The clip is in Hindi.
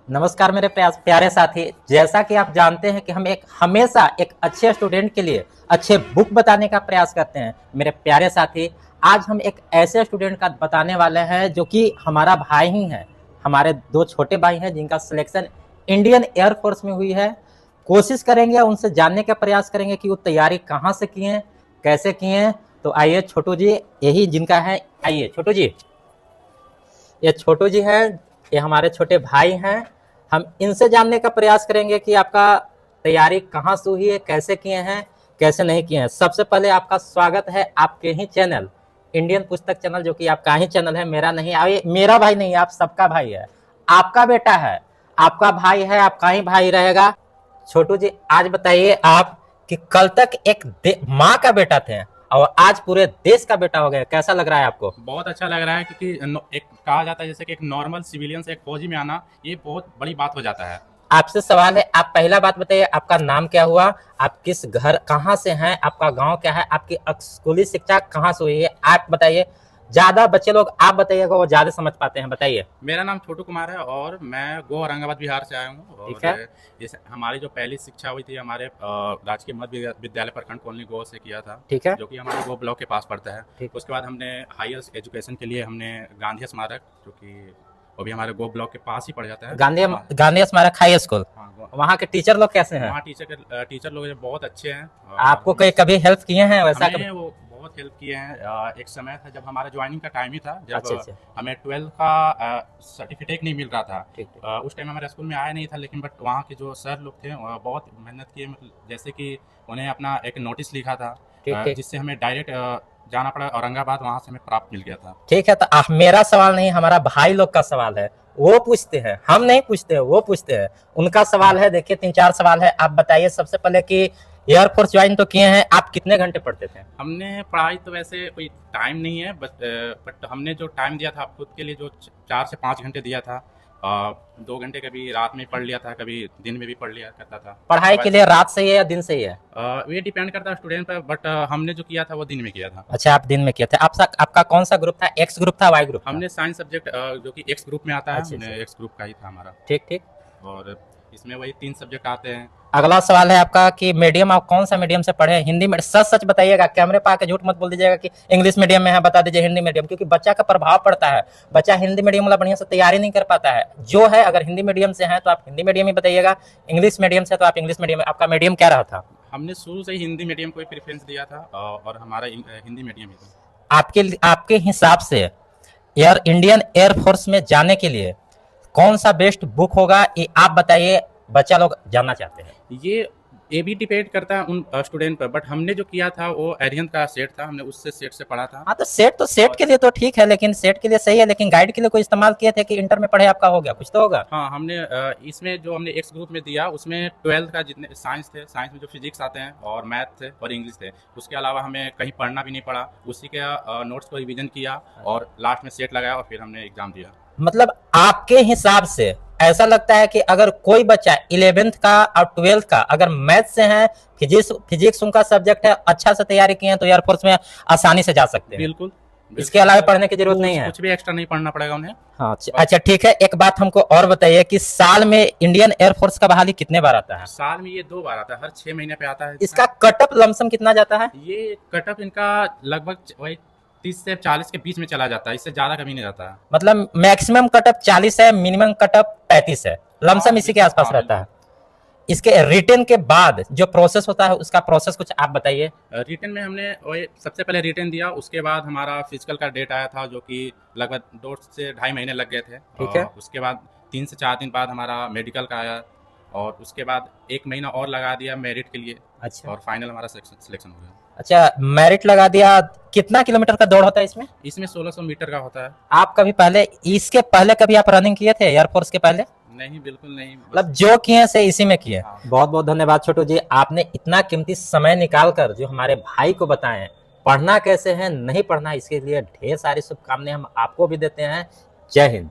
नमस्कार मेरे प्यारे साथी। जैसा कि आप जानते हैं कि हम हमेशा एक अच्छे स्टूडेंट के लिए अच्छे बुक बताने का प्रयास करते हैं। मेरे प्यारे साथी, आज हम एक ऐसे स्टूडेंट का बताने वाले हैं जो कि हमारा भाई ही है। हमारे दो छोटे भाई हैं जिनका सिलेक्शन इंडियन एयरफोर्स में हुई है। कोशिश करेंगे, उनसे जानने का प्रयास करेंगे कि वो तैयारी कहाँ से किए हैं, कैसे किए हैं। तो आइए छोटू जी, यही जिनका है, आइए छोटू जी। ये छोटू जी हैं, ये हमारे छोटे भाई हैं। हम इनसे जानने का प्रयास करेंगे कि आपका तैयारी कहाँ से हुई है, कैसे किए हैं, कैसे नहीं किए हैं। सबसे पहले आपका स्वागत है आपके ही चैनल इंडियन पुस्तक चैनल, जो कि आपका ही चैनल है, मेरा नहीं। आइए, मेरा भाई नहीं, आप सबका भाई है, आपका बेटा है, आपका भाई है, आपका ही भाई रहेगा। छोटू जी, आज बताइए आप कि कल तक एक माँ का बेटा थे और आज पूरे देश का बेटा हो गया, कैसा लग रहा है आपको? बहुत अच्छा लग रहा है क्योंकि एक कहा जाता है जैसे कि एक नॉर्मल सिविलियन से एक फौजी में आना ये बहुत बड़ी बात हो जाता है। आपसे सवाल है, आप पहला बात बताइए, आपका नाम क्या हुआ, आप किस घर, कहाँ से हैं, आपका गांव क्या है, आपकी स्कूली शिक्षा कहाँ से हुई है, आप बताइए। ज्यादा बच्चे लोग आप बताइएगा, वो ज्यादा समझ पाते हैं, बताइए। मेरा नाम छोटू कुमार है और मैं गो औरंगाबाद बिहार से आया हूँ। ठीक है। और इस हमारी जो पहली शिक्षा हुई थी हमारे राजकीय मध्य विद्यालय प्रखंड कॉलोनी गो से किया था। ठीक है। जो कि हमारे गो ब्लॉक के पास पड़ता है। ठीक। उसके बाद हमने हायर एजुकेशन के लिए हमने गांधी स्मारक, जो कि वो भी हमारे गो ब्लॉक के पास ही पड़ जाता है, गांधी स्मारक हाई स्कूल। हाँ, वहाँ के टीचर लोग कैसे हैं? वहाँ टीचर लोग बहुत अच्छे हैं। आपको कभी हेल्प किए हैं वैसा? हमें वो बहुत हेल्प किए हैं। एक समय था जब हमारा ज्वाइनिंग का टाइम ही था, जब अच्छा। हमें 12 का सर्टिफिकेट नहीं मिल रहा था। उस टाइम हमारे स्कूल में आया नहीं था, लेकिन बट वहाँ के जो सर लोग थे बहुत मेहनत किए। मतलब जैसे कि उन्हें अपना एक नोटिस लिखा था, जिससे हमें डायरेक्ट जाना पड़ा औरंगाबाद, वहाँ से हमें प्राप्त मिल गया था। ठीक है, तो मेरा सवाल नहीं, हमारा भाई लोग का सवाल है, वो पूछते हैं, हम नहीं पूछते हैं, वो पूछते हैं, उनका सवाल है। देखिए 3-4 सवाल है, आप बताइए सबसे पहले कि एयरफोर्स ज्वाइन तो किए हैं, आप कितने घंटे पढ़ते थे? हमने पढ़ाई तो वैसे कोई टाइम नहीं है, बट हमने जो टाइम दिया था खुद के लिए, जो 4 से 5 घंटे दिया था। 2 घंटे कभी रात में पढ़ लिया था, कभी दिन में भी पढ़ लिया करता था। पढ़ाई के लिए रात सही है या दिन सही है? ये डिपेंड करता है स्टूडेंट पर, बट हमने जो किया था वो दिन में किया था। अच्छा, आप दिन में किए थे। आपका कौन सा ग्रुप था, एक्स ग्रुप था, वाई ग्रुप? हमने साइंस सब्जेक्ट, जो कि एक्स ग्रुप में आता है, अच्छा, हमने एक्स ग्रुप का ही था हमारा। ठीक। और इसमें वही 3 सब्जेक्ट आते हैं। अगला सवाल है आपका कि मीडियम, आप कौन सा मीडियम से पढ़े हैं? हिंदी में सच सच बताइएगा, कैमरे पर आके झूठ मत बोल दीजिएगा कि इंग्लिश मीडियम में है, बता दीजिए हिंदी मीडियम, क्योंकि बच्चा का प्रभाव पड़ता है। बच्चा हिंदी मीडियम वाला बढ़िया से तैयारी नहीं कर पाता है। जो है, अगर हिंदी मीडियम से है तो आप हिंदी मीडियम ही बताइएगा, इंग्लिश मीडियम से तो आप इंग्लिश मीडियम। आपका मीडियम क्या रहा था? हमने शुरू से ही हिंदी मीडियम को प्रेफरेंस दिया था, और हमारा हिंदी मीडियम ही था। आपके हिसाब से इंडियन एयरफोर्स में जाने के लिए कौन सा बेस्ट बुक होगा, ये आप बताइए, बच्चा लोग जानना चाहते हैं। ये भी डिपेंड करता है उन स्टूडेंट पर, बट हमने जो किया था वो एरियन का सेट था, हमने उससे सेट से पढ़ा था। हाँ, तो सेट के लिए तो ठीक है, लेकिन सेट के लिए सही है, लेकिन गाइड के लिए कोई इस्तेमाल किए थे कि इंटर में पढ़े आपका हो गया, कुछ तो होगा। हाँ, हमने इसमें जो हमने एक्स ग्रुप में दिया उसमें 12 का जितने साइंस थे, साइंस में जो फिजिक्स आते हैं और मैथ थे और इंग्लिश थे, उसके अलावा हमें कहीं पढ़ना भी नहीं पड़ा। उसी के नोट्स को रिविजन किया और लास्ट में सेट लगाया और फिर हमने एग्जाम दिया। मतलब आपके हिसाब से ऐसा लगता है कि अगर कोई बच्चा 11th का और 12th का अगर मैथ से है, फिजिक्स उनका सब्जेक्ट है, अच्छा से तैयारी किए हैं, तो एयरफोर्स में आसानी से जा सकते हैं। बिल्कुल। इसके अलावा पढ़ने की जरूरत नहीं है, कुछ भी एक्स्ट्रा नहीं पढ़ना पड़ेगा उन्हें। हाँ, अच्छा ठीक है। एक बात हमको और बताइए कि साल में इंडियन एयरफोर्स का बहाली कितने बार आता है? साल में ये 2 बार आता है, हर 6 महीने पे आता है। इसका कटअप लमसम कितना जाता है? ये कटअप इनका लगभग वही 30 से 40 के बीच में चला जाता है, इससे ज्यादा कभी नहीं जाता है। मतलब मैक्सिमम कटअप 40 है, मिनिमम कटअप 35 है, लमसम इसी के आसपास रहता है। इसके रिटर्न के बाद जो प्रोसेस होता है, उसका प्रोसेस कुछ आप बताइए। रिटर्न में हमने वही सबसे पहले रिटर्न दिया, उसके बाद हमारा फिजिकल का डेट आया था, जो कि लगभग 2 से ढाई महीने लग गए थे। ठीक है। उसके बाद 3 से 4 दिन बाद हमारा मेडिकल का आया और उसके बाद 1 महीना और लगा दिया मेरिट के लिए। अच्छा। और फाइनल हमारा सिलेक्शन हो गया। अच्छा, मेरिट लगा दिया। कितना किलोमीटर का दौड़ होता है इसमें? इसमें 1600 मीटर का होता है। आप कभी पहले, इसके पहले कभी आप रनिंग किए थे एयरफोर्स के पहले? नहीं, बिल्कुल नहीं। मतलब जो किए से इसी में किए। बहुत बहुत धन्यवाद छोटू जी, आपने इतना कीमती समय निकाल कर जो हमारे भाई को बताएं पढ़ना कैसे है, नहीं पढ़ना, इसके लिए ढेर सारी शुभकामनाएं हम आपको भी देते हैं। जय हिंद।